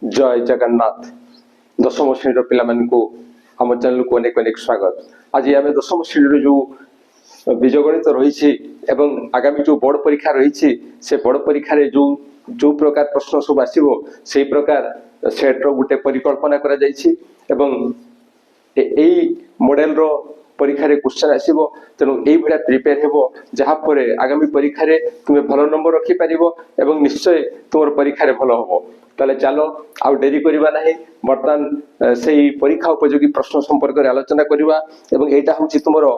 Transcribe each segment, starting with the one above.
जय जगन्नाथ दशम श्रेणी पिला आम चैनल को अनेक अनेक स्वागत। आज आम दशम श्रेणी जो बीजगणित रही आगामी जो बोर्ड परीक्षा रही से बोर्ड परीक्षा जो जो प्रकार प्रश्न सब आसो से प्रकार सेट रो गोटे परिकल्पना करा जायछि एवं मॉडल रो परीक्षा क्वेश्चन आसो तेणु ये प्रिपेयर हेबो जहाँ पर आगामी परीक्षा तुम्हें भल नंबर रखि पारिबो एवं निश्चय तुम परीक्षा भल हम। ताले चलो आउ डेरी करिबा नाही बर्तमान से परीक्षा उपयोगी प्रश्न संपर्क में आलोचना करिबा एवं एटा होछि तुमरो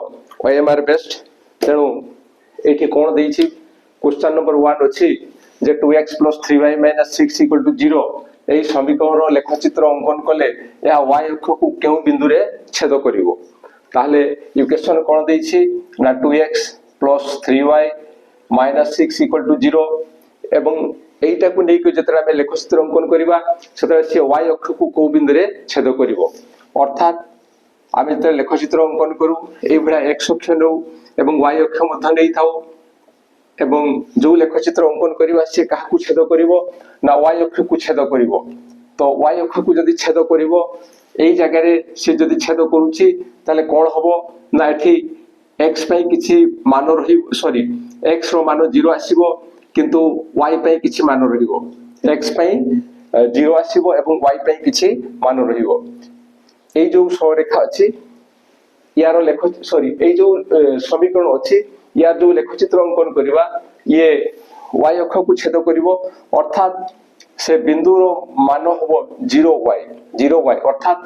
ओएमआर बेस्ट। तेणु एठी कोन देछि क्वेश्चन नंबर 1 अछि जे 2x + 3y - 6 = 0 एई समीकरण लेखचित्र अंकन कले या y अक्ष को केउ बिंदु रे छेद करिवो। ताहले इक्वेशन कोन देछि ना 2x + 3y - 6 = 0 एवं एटा को नै को जतरा में लेखचित्र अंकन करिबा सेतरा से y अक्ष को को बिंदु रे छेद करिवो। अर्थात आमे जतरा लेखचित्र अंकन करू एई भडा x अक्ष नौ एवं y अक्ष मध्य नै थाउ एवं जो लेखचित्र अंकन करिबा से काहा को छेद करिवो ना y अक्ष को छेद करिवो। तो y अक्ष को जदी छेद करिवो एई जगह रे से जदी छेद करूची ताले कोन हबो ना एठी x पई किछि मान रही सॉरी x रो मान 0 आसीबो किंतु y पई किछि मान रहिबो x पई 0 आसीबो एवं y पई किछि मान रहिबो। एई जो रेखा अछि यार लेख सॉरी एई जो समीकरण अछि यार जो लेखचित्र अंकन करिबा ये y अक्ष को छेद करिवो अर्थात से बिंदु रो मान हबो 0y अर्थात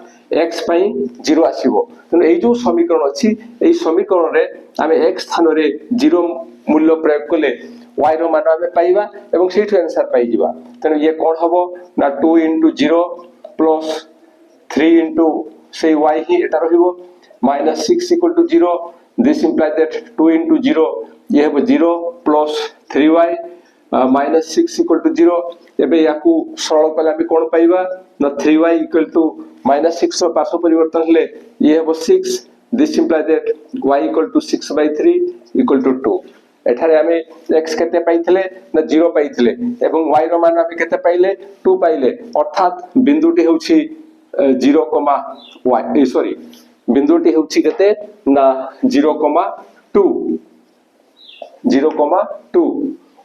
x पई 0 आसीबो। तने एई जो समीकरण अछि एई समीकरण रे आमे x स्थान रे 0 मूल्य प्रयोग कले y रो मान आमे पाइबा एवं सेठु आंसर पाइ जिबा। तने ये कोन हबो ना 2 * 0 + 3 * से y ही एटा रहिबो -6 = 0 दिस इंप्लाइ दैट 2 * 0 ये हबो 0 + 3y -6 = 0 एबे याकू सरल कला भी कोन पाइबा ना 3y = -6 रो पार्श्व परिवर्तन हले ये हबो 6 दिस इंप्लाइ दैट y = 6/3 = 2। एठारे आमे x केते पाइथिले ना 0 पाइथिले एवं y रो मान आमे केते पाइले 2 पाइले अर्थात बिंदुटी होछि 0, y सॉरी बिंदुटी होछि केते ना 0,2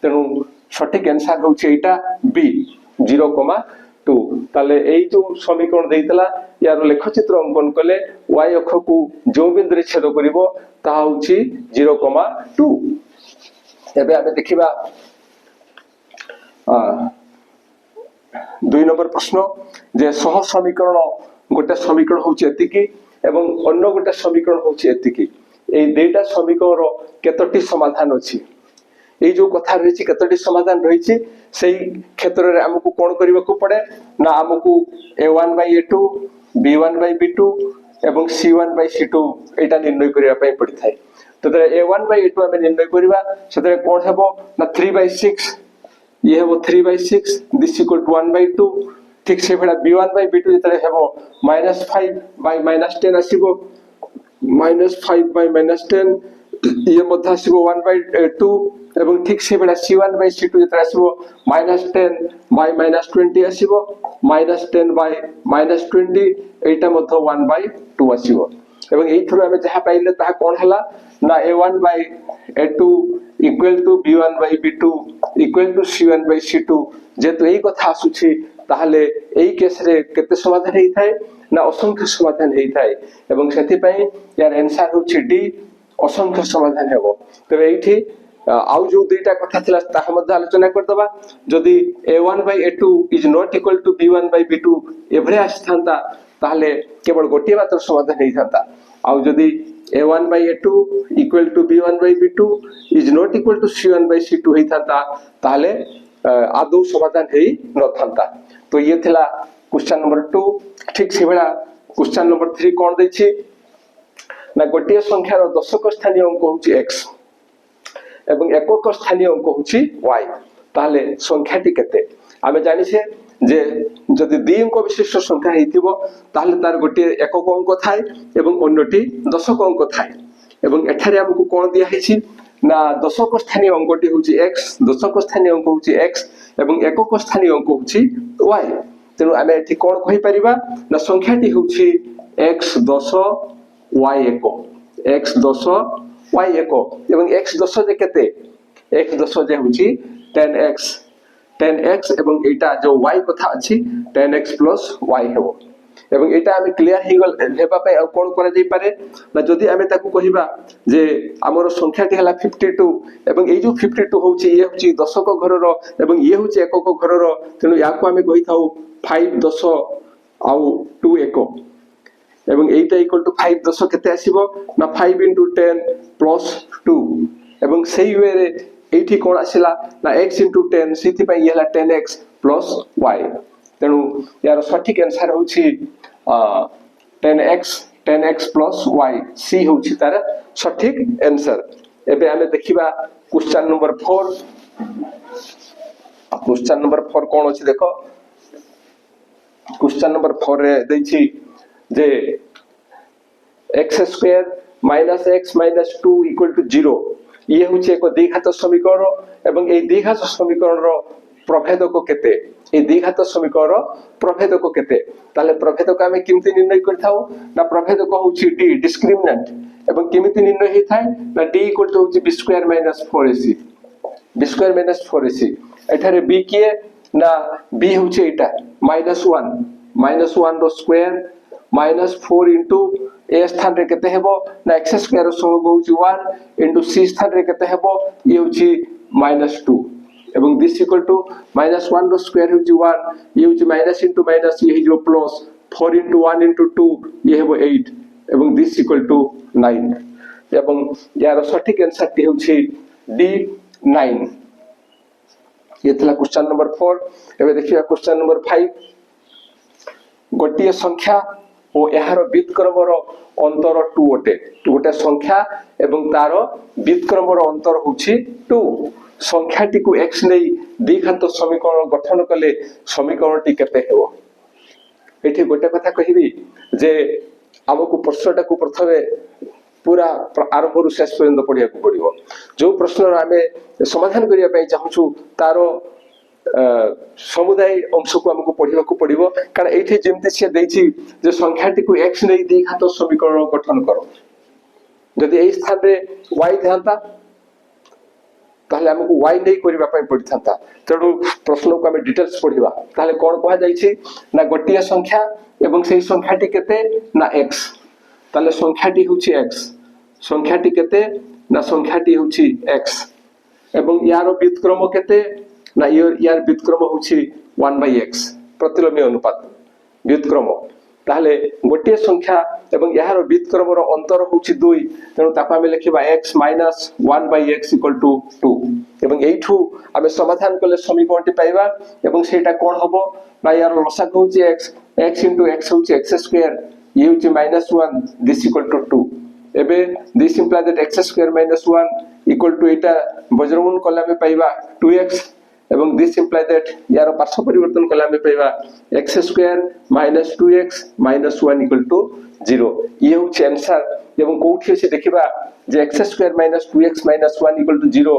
तेनु सठिक आंसर होछि एटा बी 0,2। ताले एई जो समीकरण देइतला यार लेखचित्र अंकन कले y अक्ष को जो बिंदु रे छेद करिवो ता होछि 0,2। एबे आमे देखिबा 2 नंबर प्रश्न जे सह समीकरण गोटे समीकरण होछि एतिकी एवं अन्य गोटे समीकरण होछि एतिकी ए देटा समीकरण केतोटी समाधान अछि ए जो कथा रहिछि केतोटी समाधान रहिछि सेही क्षेत्र रे हमकु कोन करिवा को पड़े ना हमकु a1/a2 b1/b2 एवं c1/c2 एटा निर्णय करिवा पई पड़ि थाए। तो a1/a2 हम निर्णय करिवा सेतरे कोन हेबो ना 3/6 ये हेबो 3/6 दिस इक्वल टू 1/2 ठीक से बेला b1/b2 जतरे हेबो -5/-10 आसीबो -5/-10 ये मध्य आसीबो 1/2 एवं ठीक से बेला c1/c2 जतरे आसीबो -10/-20 आसीबो -10/-20 एटा मध्य 1/2 आसीबो एवं एई थरो हम जहा पाइले ता कोन हला ना a1/a2 equal to b1/b2 equal to c1/c2 जेतो एई कथा आसुछि ताहले एई केस रे केते समाधान हेई थाए ना असंख्य समाधान हेई थाए एवं सेति पई यार आंसर होछि डी असंख्य समाधान हेबो। तबे एठी आउ जो दुईटा कथा थिला ताहा मध्ये आलोचना करदबा जदी a1/a2 is not equal to b1/b2 एभरे आस्थांता ताहले केवल गोटे मात्र समाधान हेई थांता आउ जदी a1/a2 equal to b1/b2 is not equal to c1/c2 हेई थांता ताहले आदौ समाधान हेई न थांता। तो ये थिला क्वेश्चन नंबर 2 ठीक से बेला क्वेश्चन नंबर 3 कोन दैछि ना गोटे संख्यार दशक स्थानीय अंक होछि x एवं एकक स्थानीय अंक होछि y ताले संख्याटी केते आमे जानि छे जे जदि द्वि अंक विशिष्ट संख्या हेतिबो ताले तार गोटे एकक अंक थाए एवं अन्यटी दशक अंक थाए एवं एठारे हमकु कोन दिया हेछि ना दशक स्थानीय अंकटी होछि x दशक स्थानीय अंक होछि x एवं एकक स्थानीय अंक होछि y तेणु आम ये कौन कहीपर ना संख्याटी हूँ x 10 y 1 x 10 y 1 एवं x 10 जे केते x 10 जे हूँ 10x एवं एटा जो y कथा अच्छी 10x plus y हेबो एवं एटा आमे क्लियर हे गल हेबा पे कोन करा जाई पारे ना जदी आमे ताकू कहिबा जे हमर संख्याटी हला 52 एवं ए जो 52 होची ये होची 10 को घर रो एवं ये होची 1 को घर रो तेनु याको आमे कहि थाउ 5 10 आउ 2 1 एवं एटा इक्वल टू 5 10 केते आसीबो ना 5 into 10 plus 2 एवं सेही वे रे एठी कोन आसिला ना x into 10 सिथि पय ये हला 10x plus y तेणु यार सठिक आंसर होची 10x plus y सी होची तार सठिक आंसर एबे हमें देखिबा क्वेश्चन नंबर 4 क्वेश्चन नंबर 4 कोन अछि देखो क्वेश्चन नंबर 4 रे दैछि जे x² minus x minus 2 equal to 0 ये होची एक द्विघात समीकरण एवं ए द्विघात समीकरण रो प्रभेदक केते ए द्विघात समीकरण प्रभेदक केते ताले प्रभेदक आमे किमति निर्णय करथाउ ना प्रभेदक होची d डिस्क्रिमिनेंट एवं किमति निर्णय हे थाय ना d इक्वल टू होची b square minus 4ac b square minus 4ac एठारे b किए ना b होची एटा -1 रो स्क्वायर -4 into a स्थान रे केते हेबो ना x स्क्वायर रो सहग होची 1 into c स्थान रे केते हेबो ये होची -2 एवं दिस इक्वल टू -1 रो स्क्वायर होची 1 ये होची माइनस into माइनस ये जो प्लस 4 into 1 into 2 ये हेबो 8 एवं दिस इक्वल टू 9 एवं यार सठिक आंसर टी होची d 9 ये थला क्वेश्चन नंबर 4 एबे देखिया क्वेश्चन नंबर 5 गोटिए संख्या और यार व्युत्क्रमर अंतर 2 अटे गोटे संख्या एवं तार व्युत्क्रमर अंतर होची 2 संख्याटी को x नै द्विघात समीकरण गठन कले समीकरणटी केते हेबो एठी गोटे कथा कहिबी जे हमकु प्रश्नटा को प्रथमे पूरा आरंभ रु शेष पर्यंत पढिया को पडिबो जो प्रश्न आमे समाधान करिया पई चाहूछु तारो समुदाय अंश को हमको पढ़िबा को पड़िबो कारण एठी जेमते से दैछि जे संख्याटी को x नै द्विघात समीकरण गठन करो यदि एई स्थान रे y थांता ताहले हमको y नै करिबा पई पड़िथांता तेडु प्रश्न को हमें डिटेल्स पढ़िबा ताहले कोन कहा जाइछि ना गोटिया संख्या एवं सेही संख्याटी केते ना x ताहले संख्याटी होछि x संख्याटी केते ना संख्याटी होछि x एवं यार व्युत्क्रम केते ना यार व्युत्क्रम होछि 1/x प्रतिलोमी अनुपात व्युत्क्रम ताहले गोटे संख्या एवं यार व्युत्क्रम रो अंतर होछि 2 तेनु तापा हम लिखिबा x - 1/x = 2 एवं एठू हम समाधान कले समीकरणटी पाइबा एवं सेटा कोन हबो ना यार लसाक होछि x into x होछि x² ये होछि -1 दिस = 2 एबे दिस इंप्लाय दैट x² - 1 = एटा वज्रमूल कला में पाइबा 2x एवं दिस इंप्लाय दैट यार पार्श्व परिवर्तन कला में पाइबा x² - 2x - 1 = 0 ये होछि आंसर एवं कोठी से देखिबा जे x² - 2x - 1 = 0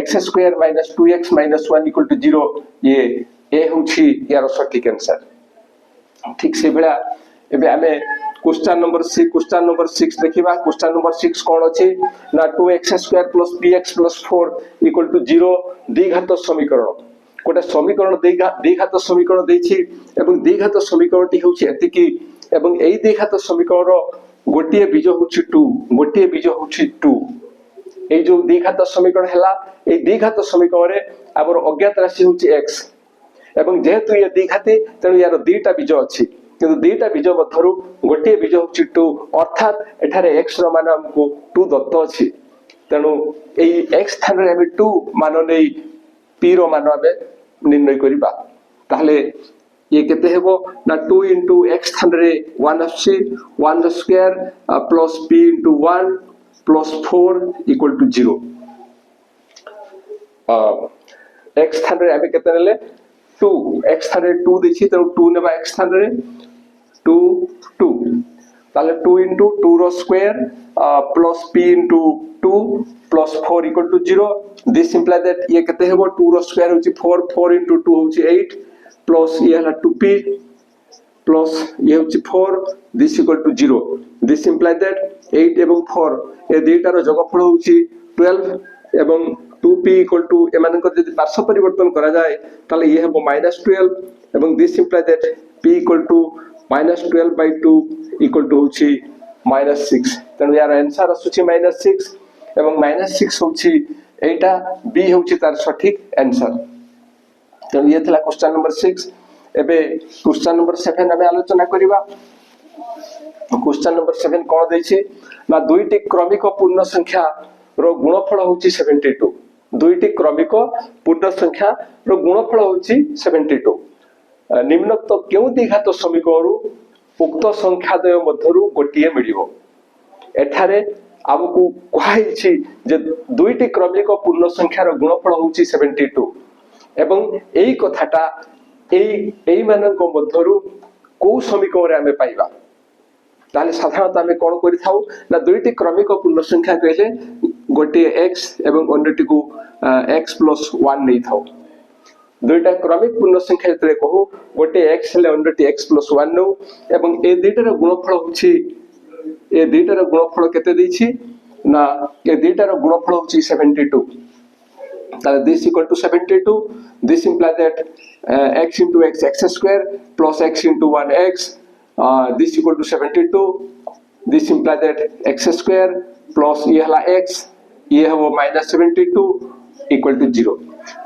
x² - 2x - 1 = 0 ये ए होछि यार सटीक आंसर ठीक से बेला एबे हमें क्वेश्चन नंबर 6 देखिबा क्वेश्चन नंबर 6 कोन अछि ना 2x² + bx + 4 = 0 द्विघात समीकरण कोटा समीकरण द्विघात समीकरण दैछि एवं द्विघात समीकरणटी होछि एतिकी एवं एई द्विघात समीकरण रो गोटिए बीज होछि 2 एई जो द्विघात समीकरण हला एई द्विघात समीकरण रे हमर अज्ञात राशि होछि x एवं जेहेतु ये द्विघाती तेनु यार दुईटा बीज अछि किंतु दुईटा बीज मध्यरु गोटिए बीज होछि 2 अर्थात एठारे x रो मान हमको 2 दत्त अछि तेनु एई x स्थान रे हम 2 मान नै p रो मान हम निर्णय करिबा ताहले ये केते हेबो ना 2 into x स्थान रे 1 अछि 1 square plus p into 1 plus 4 equal to 0 x स्थान रे हम केते नेले 2 x स्थान रे 2 देछि त 2 नेबा x स्थान रे 2 ताले 2 into 2 row square plus p into 2 plus 4 equal to 0 this imply that ये केते हेबो 2 रो स्क्वायर होछि 4 into 2 होछि 8 प्लस ये हला 2p प्लस ये होची 4 this equal to 0 this imply that 8 एवं 4 ए दुईटार जोगफल होची 12 एवं 2p इक्वल टू एमानकर यदि पार्श्व परिवर्तन करा जाए ताले ये हबो -12 एवं this imply that p equal to -12/2 equal to होची -6 तनु यार आंसर असुची -6 एवं -6 होची एटा b होची तार सठिक आंसर तनु ये थला क्वेश्चन नंबर 6 एबे क्वेश्चन नंबर 7 हमें आलोचना करिबा क्वेश्चन नंबर 7 कोन दैछि ना दुईटी क्रमिक पूर्ण संख्या रो गुणफल होची 72 दुईटी क्रमिक पूर्ण संख्या रो गुणफल होची 72 निम्नोक्त केउ द्विघात समीकरणु उक्त संख्याद्वय मध्यरु गोटिए मिलिबो एठारे आमको कहाइछि जे दुईटी क्रमिक पूर्ण संख्यार गुणफल होची 72 एवं एई कथाटा एई मानक मध्यरु को समीकरण रे हमें पाइबा ताले साधारणतः हमें कोन करि थाउ ना दुईटी क्रमिक पूर्ण संख्या कहले गोटे x एवं अन्यटी को x + 1 नै थाउ दुईटा क्रमिक पूर्ण संख्या जतरे कहू गोटे x हेले अन्यटी x + 1 नो एवं ए दुईटार गुणफल होछि ए दुईटार गुणफल केते दैछि ना ए दुईटार गुणफल होछि 72 ताले this equal to 72 this imply that x into x square plus x into 1x this equal to 72 this imply that x square plus ये हला x ये हबो -72 equal to 0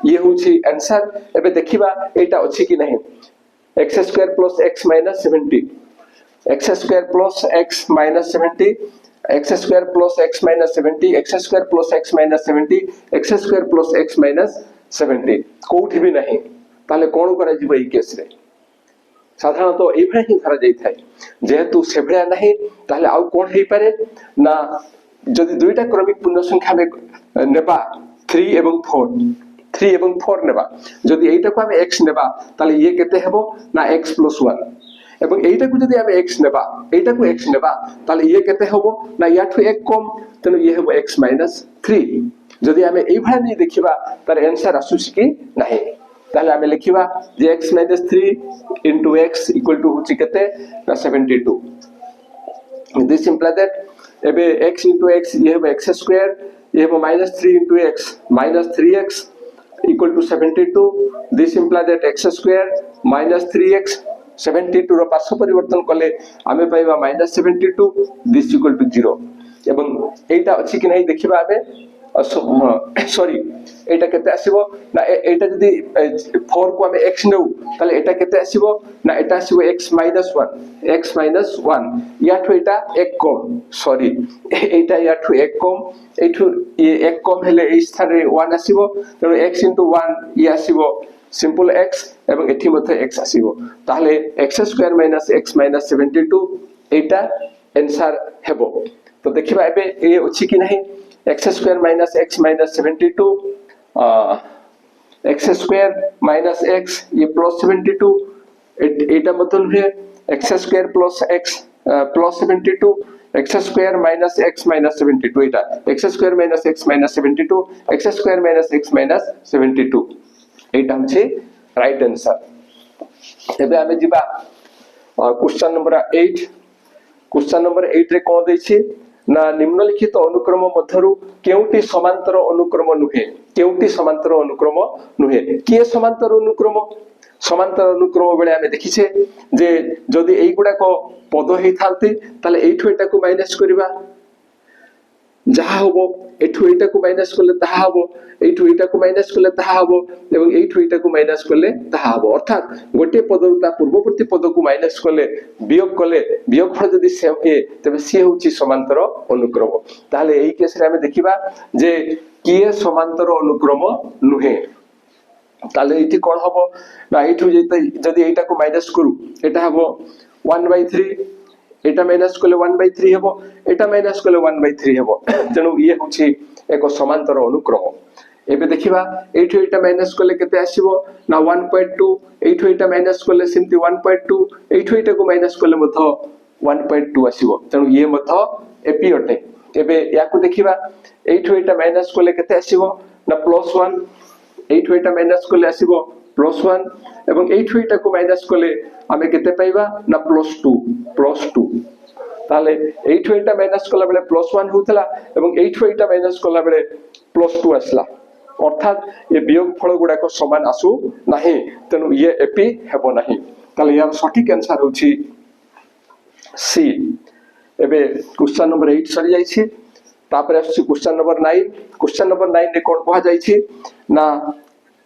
ये होछि आंसर एबे देखिबा एटा अछि कि नहीं x square plus x minus 70 x square plus x minus 70 x square plus x minus 70 x square plus x minus 70 x square plus x minus 70 कोठी भी नहीं ताले कोन करा जिवो ई केस रे साधारणतः एभे ही धरा जाई थाए जेहेतु सेभळा नाही ताले आउ कोन हेई पारे ना जदि दुईटा क्रमिक पूर्ण संख्या में नेबा 3 एवं 4 नेबा जदि एटा को हम x नेबा ताले ये केते हेबो ना x + 1 एवं एटा को जदि हम x नेबा एटा को x नेबा ताले ये केते हेबो ना याठु एक कम तने ये हेबो x - 3 जदि हम एई भाई नै देखिबा तार आंसर आसुछि कि नाही ताले हमें लिखिबा जे x - 3 into x equal to होछि केते ना 72 दिस इंप्लाई दैट एबे x into x ये हेबो x स्क्वायर ये हेबो -3 into x -3x equal to 72 this imply that x square -3x 72 रो पार्श्व परिवर्तन कले हमें पाइबा -72 दिस इक्वल टू 0 एवं एटा अछि कि नहीं देखिबा हमें सॉरी एटा केते आसीबो ना एटा जदी 4 को हमें x नेउ ताले एटा केते आसीबो ना एटा आसीबो x - 1 याठो एटा एक कम सॉरी एटा याठो एक कम एठो ये एक कम हेले ए स्थान रे 1 आसीबो त x * 1 ये आसीबो सिंपल x एवं एठी मध्ये x आसीबो ताले x² - x - 72 एटा आंसर हेबो तो देखिबा एबे ए अछि कि नहीं x² - x - 72 x² - x ये प्लस 72 एटा मतलब है x² + x plus 72 x² - x - 72 एटा x² - x - 72 x² - x - 72 एटा होछि राइट आंसर एबे हमें जिबा क्वेश्चन नंबर 8 क्वेश्चन नंबर 8 रे कोन दैछि ना निम्नलिखित अनुक्रम मध्यरु केउटी समांतर अनुक्रम नुहे केउटी समांतर अनुक्रम नुहे के समांतर अनुक्रम बेले हमें देखिछे जे जदि एई गुडा को पद हेई थांती ताले एठु एटा को माइनस करिबा जहा होबो एठु एटा को माइनस करले ताहा होबो एठु एटा को माइनस करले ताहा होबो एवं एठु एटा को माइनस करले ताहा होबो अर्थात गोटे पदरु ता पूर्ववर्ती पद को माइनस करले वियोगफल जदि सेम ए तबे सी होची समांतर अनुक्रम ताले एई केस रे हमें देखिबा जे किए समांतर अनुक्रम नुहे ताले एठी कोन होबो ना एठु जदि एटा को माइनस करू एटा होबो 1/3 एटा माइनस करले 1/3 हेबो एटा माइनस करले 1/3 हेबो तेनु ये होची एक समांतर अनुक्रम एबे देखिबा एठु एटा माइनस करले केते आसीबो ना 1.2 एठु एटा माइनस करले सिम्पली 1.2 एठु एटा को माइनस करले मथो 1.2 आसीबो तेनु ये मथो एपी अटे एबे याकू देखिबा एठु एटा माइनस करले केते आसीबो ना +1 एठु एटा माइनस करले आसीबो +1 এবং এইঠু এটাକୁ মাইনাস কলে আমি কেতে পাইবা না +2 তাহলে এইঠু এটা মাইনাস কলা বেলে +1 হউতলা এবং এইঠু এটা মাইনাস কলা বেলে +2 আসলা অর্থাৎ এ বিয়োগ ফল গুড়াক সমান আসু নাহি তেনু ইয়ে এপি হেব নাহি তাহলে ইয়ার সঠিক आंसर হচ্ছে সি এবে क्वेश्चन नंबर 8 সরি যাইছি তারপরে আসছে क्वेश्चन नंबर 9 क्वेश्चन नंबर 9 রে কোন কোয়া যাইছি না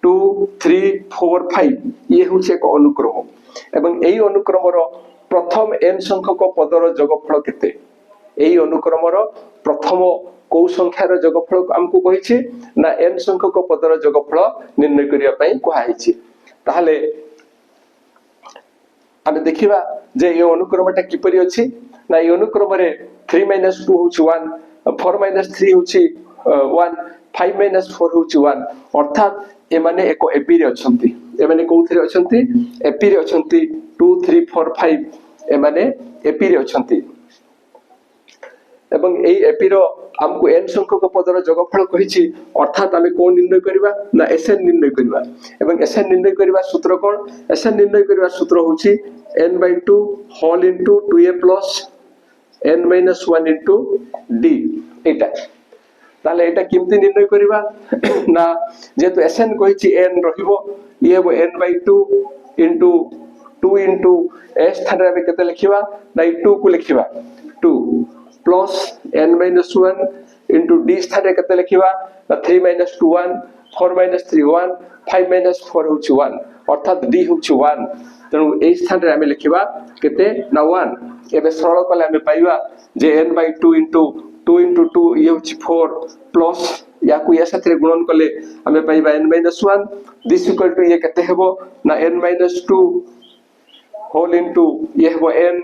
2 3 4 5 ইয়ে হচ্ছে এক অনুক্রম এবং এই অনুক্রমর প্রথম n সংখ্যক পদর যোগফল কেতে এই অনুক্রমর প্রথম কৌ সংখ্যার যোগফল আমকু কইছি না n সংখ্যক পদর যোগফল নির্ণয় করিয়া পাই কোয়া হইছি তাহলে আমি দেখিবা যে এই অনুক্রমটা কিপরি আছে না এই অনুক্রমরে 3 - 2 হচ্ছে 1 4 - 3 হচ্ছে 1 5 - 4 হচ্ছে 1 অর্থাৎ এমানে এক এপি রে অছন্তি এমানে কোউথিরে অছন্তি এপি রে অছন্তি 2 3 4 5 এমানে এপি রে অছন্তি এবং এই এপি র আমকু n সংখ্যক পদর যোগফল কইছি অর্থাৎ আমি কোন নির্ণয় করিবা না SN নির্ণয় করিবা এবং SN নির্ণয় করিবা সূত্র কোন SN নির্ণয় করিবা সূত্র হচ্ছে n/2 whole into 2a plus n - 1 into d এটা তাহলে এটা কিমতি নির্ণয় করিবা না যেহেতু SN কইছি n রহিব ইয়ে হবো n/2 ইনটু 2 ইনটু s স্থানে আমি কেতে লিখিবা না এই 2 কু লিখিবা 2 plus n - 1 into d স্থানে কেতে লিখিবা না 3 - 2 1 4 - 3 1 5 - 4 হচ্ছে 1 অর্থাৎ d হচ্ছে 1 তেনু এই স্থানে আমি লিখিবা কেতে না 1 এবে সরল কলে আমি পাইবা যে n/2 into 2 into 2 ইয়ে হচ্ছে 4 plus ইয়াকু এর সাথে গুণন কলে আমি পাইবা n - 1 this equal to ইয়ে কেতে হেবো না n - 2 হোল ইনটু ইয়ে হেবো n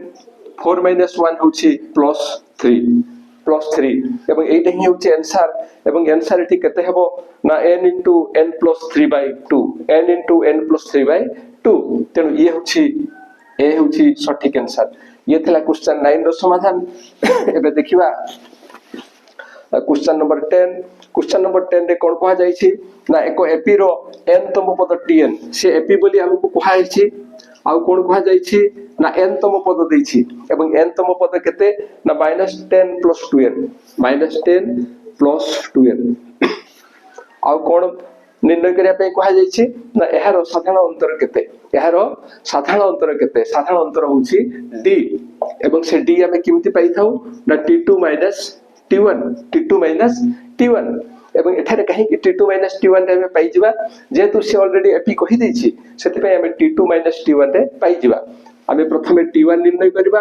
4 - 1 হচ্ছে +3 এবং এইটা হি হচ্ছে आंसर এবং आंसर এটি কেতে হেবো না n into n plus 3/2 n into n plus 3/2 তেনু ইয়ে হচ্ছে এ হচ্ছে সঠিক आंसर ইয়ে থলা क्वेश्चन 9 র সমাধান এবে দেখিবা क्वेश्चन नंबर 10 क्वेश्चन नंबर 10 रे কোন কোয়া যাইছি না এক এপি র n তম পদ tn সে এপি বলি আমকু কোয়া হইছি আউ কোন কোয়া যাইছি না n তম পদ দেইছি এবং n তম পদ কেতে না -10 + 2n -10 + 2n আউ কোন নির্ণয় করিয়া পই কোয়া যাইছি না এহার সাধারণ অন্তর কেতে এহার সাধারণ অন্তর কেতে সাধারণ অন্তর হচ্ছে d এবং সে d আমি কিমতি পাইথাও না t2 - t1 t2 - t1 এবং এখানে কাহি t2 - t1 রে আমি পাই যিবা যেহেতু সে অলরেডি এপি কহি দেইছি সেতি পাই আমি t2 - t1 রে পাই যিবা আমি প্রথমে t1 নির্ণয় করিবা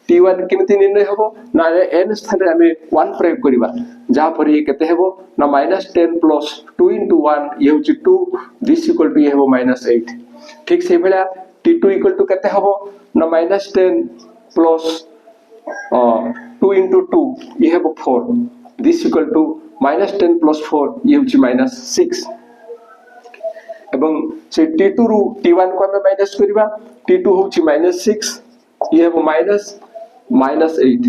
t1 কিমতি নির্ণয় হবো না n স্থানে আমি 1 প্রয়োগ করিবা যা পরে কেতে হেবো না -10 + 2 into 1 ইয়ে হচ্ছে 2 this equal to ইয়ে হেবো -8 ঠিক সেই ভলা t2 equal to কেতে হবো না -10 + 2 into 2 ইয়ে হেবো 4 this equal to -10 + 4 ইয়ে হচ্ছে -6 এবং সেই t2 রু t1 কো আমি মাইনাস করিবা t2 হচ্ছে -6 ইয়ে Hebo -8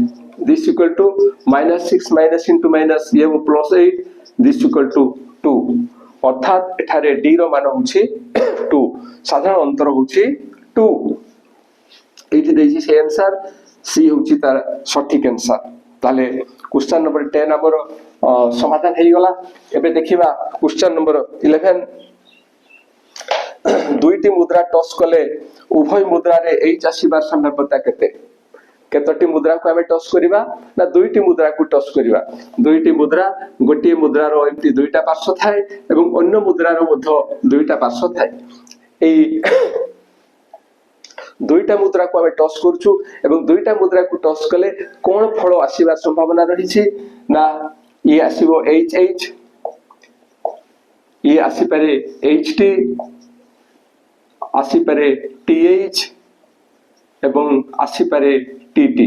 this equal to -6 minus into minus ইয়ে হেবো +8 this equal to 2 অর্থাৎ এখানে d র মান হচ্ছে 2 সাধারণ অন্তর হচ্ছে 2 এইটি দেইছি সেই आंसर সি হচ্ছে তার সঠিক आंसर তাহলে क्वेश्चन नंबर 10 हमर समाधान हेई गला एबे देखिबा क्वेश्चन नंबर 11 दुईटी मुद्रा टॉस कले उभय मुद्रा रे एच आसीबार संभाव्यता केते केतोटी मुद्रा को हमें टॉस करिबा ना दुईटी मुद्रा को टॉस करिबा दुईटी मुद्रा गोटी मुद्रा रो एमती दुईटा पार्श्व थाए एवं अन्य मुद्रा रो मध्य दुईटा पार्श्व थाए एई दुईटा मुद्रा को हमें टॉस करछु एवं दुईटा मुद्रा को टॉस कले कोन फल आसीबार संभावना रहिछि ना ये आसीबो एच ये आसी पारे ht आसी पारे th एवं आसी पारे tt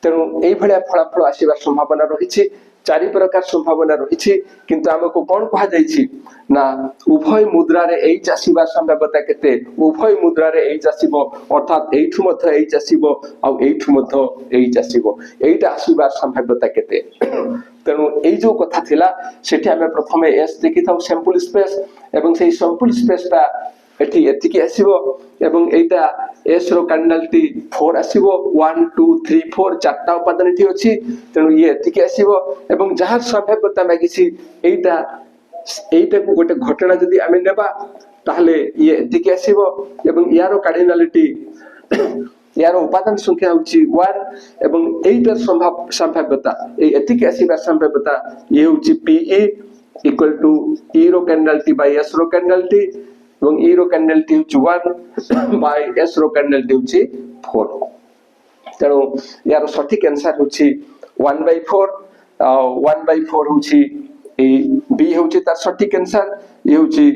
तेणु এই ভଳିয়া ফলাফল আসিবার সম্ভাবনা রয়েছে चारि प्रकार संभावना रही किंतु आमको कौन कहा जाइछि ना उभय मुद्रा रे एच आसीबा संभाव्यता केते उभय मुद्रा रे एच आसीबो अर्थात एठु मध्य एच आसीबो आ एठु मध्य एच आसीबो एटा आसीबा संभाव्यता केते तेणु एई जो कथा थिला सेठी आमे प्रथमे एस देखि थाउ सैंपल स्पेस एवं सेही सैंपल स्पेसटा एठी एतिकी आसीबो एवं एटा एस रो कार्डिनालिटी 4 आसीबो 1 2 3 4 चारटा उपादान एठी अछि तेणु ये एतिकी आसीबो एवं जहार संभाव्यता मागिछि एटा को गोटे घटना जदि आमे नेबा ताहले ये एतिकी आसीबो एवं यारो कार्डिनालिटी यार उपादान संख्या होछि 1 एवं एटार संभाव्यता ए एतिकी आसीबा संभाव्यता ये होछि pe इक्वल टू e रो कार्डिनालिटी बाय s रो कार्डिनालिटी এবং e रो कार्डिनालिटी होछि 1 बाय s रो कार्डिनालिटी होछि 4 तेणु यार सठिक आंसर होछि 1/4 1/4 होछि ए बी होछि तार सठिक आंसर ये होछि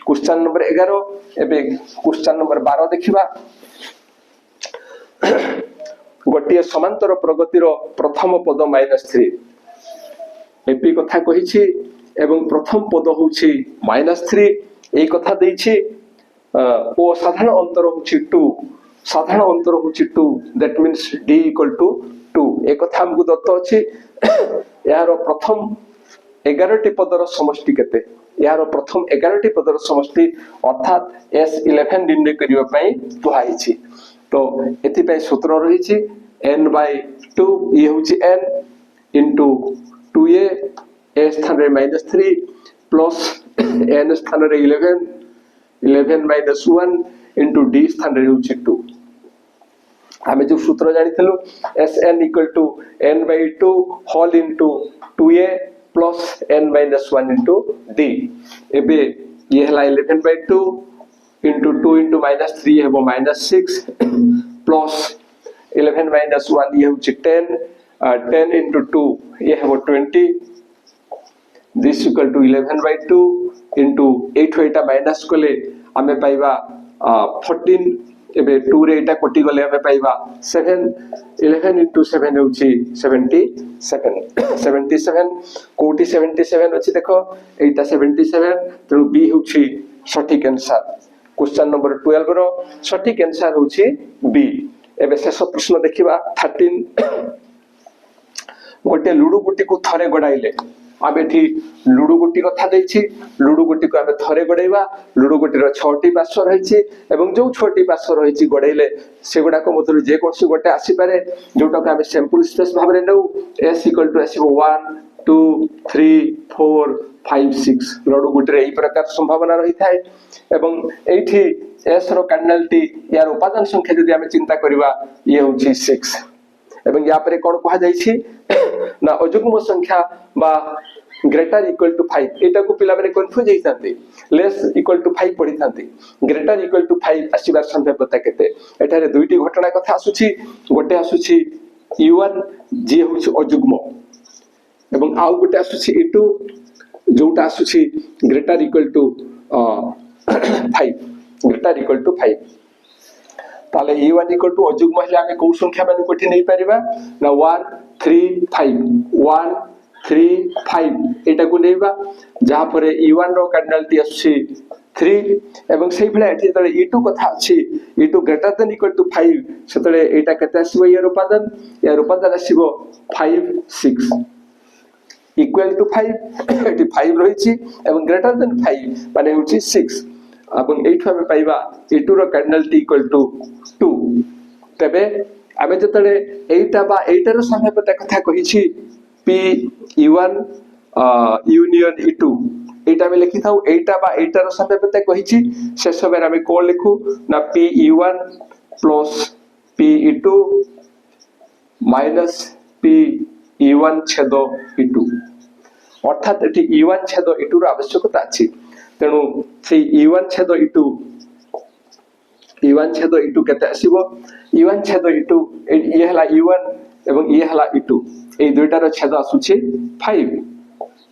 क्वेश्चन नंबर 11 एबे क्वेश्चन नंबर 12 देखिबा गोटिए समांतर प्रगतिर प्रथम पद -3 एपी कथा कहिछि एवं प्रथम पद होछि -3 এই কথা দেইছি ও সাধারণ অন্তর হচ্ছে 2 সাধারণ অন্তর হচ্ছে 2 that means d equal to 2 এই কথা আমগু দত্ত আছে এর প্রথম 11টি পদর সমষ্টি কেতে এর প্রথম 11টি পদর সমষ্টি অর্থাৎ s11 নির্ণয় করিবা পাই কুহাইছি তো এতি পাই সূত্র রহিছি n/2 ই হচ্ছে n ইনটু 2a a স্থানে -3 प्लस n स्थान रे 11 माइनस 1 इनटू d स्थान रे होछि 2 हमें जो सूत्र जानिथलो sn equal to n/2 whole into 2a plus n minus 1 into d एबे ये हला 11/2 इनटू 2 इनटू -3 हेबो -6 प्लस 11 माइनस 1 ये होछि 10 10 इनटू 2 ये हेबो 20 this equal to 11/2 into 8 Etah minus कोले हमें पाइबा 14 एबे 2 रे एटा कोटी गले हमें पाइबा 7 11 into 7 होछि 77 कोटी 77 अछि देखो एटा 77 तेनु बी होछि सठिक आंसर क्वेश्चन नंबर 12 रो सठिक आंसर होछि बी एबे शेष प्रश्न देखिबा 13 गोटे लुडु गुटी को थरे गडाइले आम एठी लुडु गुटी कथा देछि लुडु गुटी को आमे थरे गडाइबा लुडु गुटीर 6टी पार्श्व रहिछि एवं जो 6टी पार्श्व रहिछि गडाइले सेगुडा को मधुर जे कोनसी गोटे आसी पारे जोटा को आमे सैंपल स्पेस भाबरे नउ s इक्वल टू आसीबो 1 2 3 4 5 6 लुडु गुटीर एई प्रकार संभावना रही थाए एवं एठी s रो कार्डिनालिटी यार उपादान संख्या जदि आमे चिंता करबा ये होछि 6 एवं या पर कोन कहा जाइछि ना अजुग्म संख्या बा ग्रेटर इक्वल टू 5 एटा को पिला माने कंफ्यूज हेइथांते लेस इक्वल टू 5 पढिथांते ग्रेटर इक्वल टू 5 आसीबा संभाव्यता केते एठारे दुईटी घटना कथा आसुछि गोटे आसुछि e1 जे होछि अजुग्म एवं आउ गोटे आसुछि e2 जोटा आसुछि greater equal to 5 greater equal to 5 ताले e1 इक्वल टू अजुग्म हेले आमे को संख्या माने कोठी नै परिबा ना 1 3 5 1 3 5 एटा को नेबा जहा पर e1 रो कार्डिनालिटी आछि 3 एवं सेही भले एठी तळे e2 कथा अछि e2 greater than equal to 5 सेतळे एटा केते आसीबो यार उपादान आसीबो 5 6 इक्वल टू 5 एठी 5 रहिछि एवं ग्रेटर देन 5 माने होछि 6 अपन एठु हमें पाइबा e2 row cardinality equal to 2 तबे आमे जतळे एटा बा एटार संभाव्यता कथा कहिछि p e1 यूनियन e2 एटा में लिखि थाउ एटा बा एटार संभाव्यता कहिछि शेष बेर आमे कोन लिखु ना p e1 plus p e2 minus p e1 छेद e2 अर्थात एटी e1 छेद e2 रो आवश्यकता अछि तेणु से e1 छेद e2 केते आसीबो e1 छेद e2 ये हला e1 एवं ये हला e2 ए दुइटार छेद आसुछि 5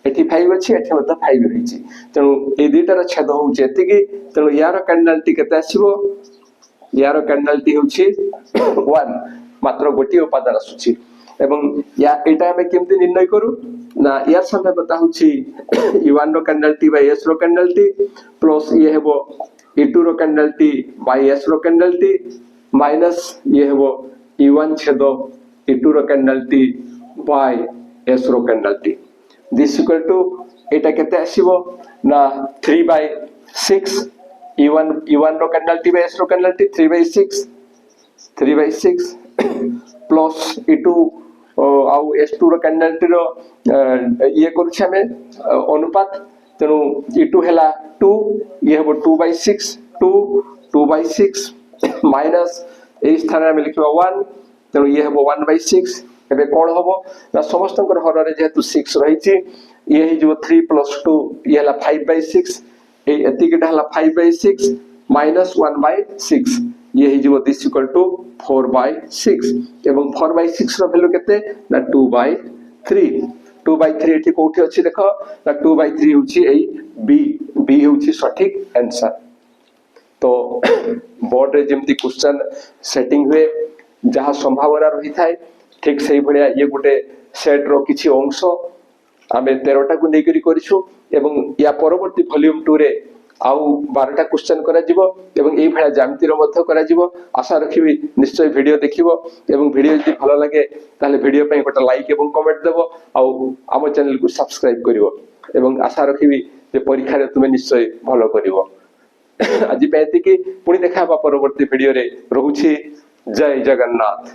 एठी 5 अछि एठी मत 5 रहिछि तेणु ए दुइटार छेद होउछि एतिकी तेणु यार कार्डिनालिटी केते आसीबो यार कार्डिनालिटी होउछि 1 मात्र गोटी उपादान आसुछि एवं या एटा हमें केमति निर्णय करू ना यार संभाव्यता होची E1 रो कैंडल टी बाय S रो कैंडल टी प्लस ये हेबो E2 रो कैंडल टी बाय S रो कैंडल टी माइनस ये हेबो E1 छेद E2 रो कैंडल टी बाय S रो cardinality this equal to एटा केते आसीबो ना 3/6 E1 रो कैंडल टी बाय S रो कैंडल टी 3/6 प्लस E2 आउ S2 रो कैंडल टी रो ये करूछ हमें अनुपात तेनु E2 हेला 2 ये हेबो 2/6 माइनस ए स्थान में लिखबो 1 तेनु ये हेबो 1/6 एबे कोन हबो ना समस्तकर हर रे जेतु 6 रहिछि ये हि जो 3 + 2 ये हला 5/6 ए एतिकिटा हला 5/6 माइनस 1/6 ये हि जो दिस इक्वल टू 4/6 एवं 4/6 रो वैल्यू केते ना 2/3 एठी कोठी अछि देखो ना 2/3 होछि एई बी होछि सठिक आंसर। तो बोर्ड रे जेमति क्वेश्चन सेटिंग हुए जहाँ संभावना रही थाए ठीक सही भलिया ये गोटे सेट रो किछि अंश आमे 13टा को नेकरी करिछु एवं या परवर्ती वॉल्यूम 2 रे आउ 12टा क्वेश्चन करा जिवो एवं एई भलिया ज्यामिति रो मध्य करा जिवो आशा रखिबी निश्चय वीडियो देखिबो एवं वीडियो जदि भलो लागे ताले वीडियो पई गोटे लाइक एवं कमेंट देबो आउ आम चैनल को सब्सक्राइब करिवो एवं आशा रखिबी जे परीक्षा रे तुमे निश्चय भलो करिवो। आज पैती की पुणी देखा परवर्ती वीडियो रे रहुछि जय जगन्नाथ।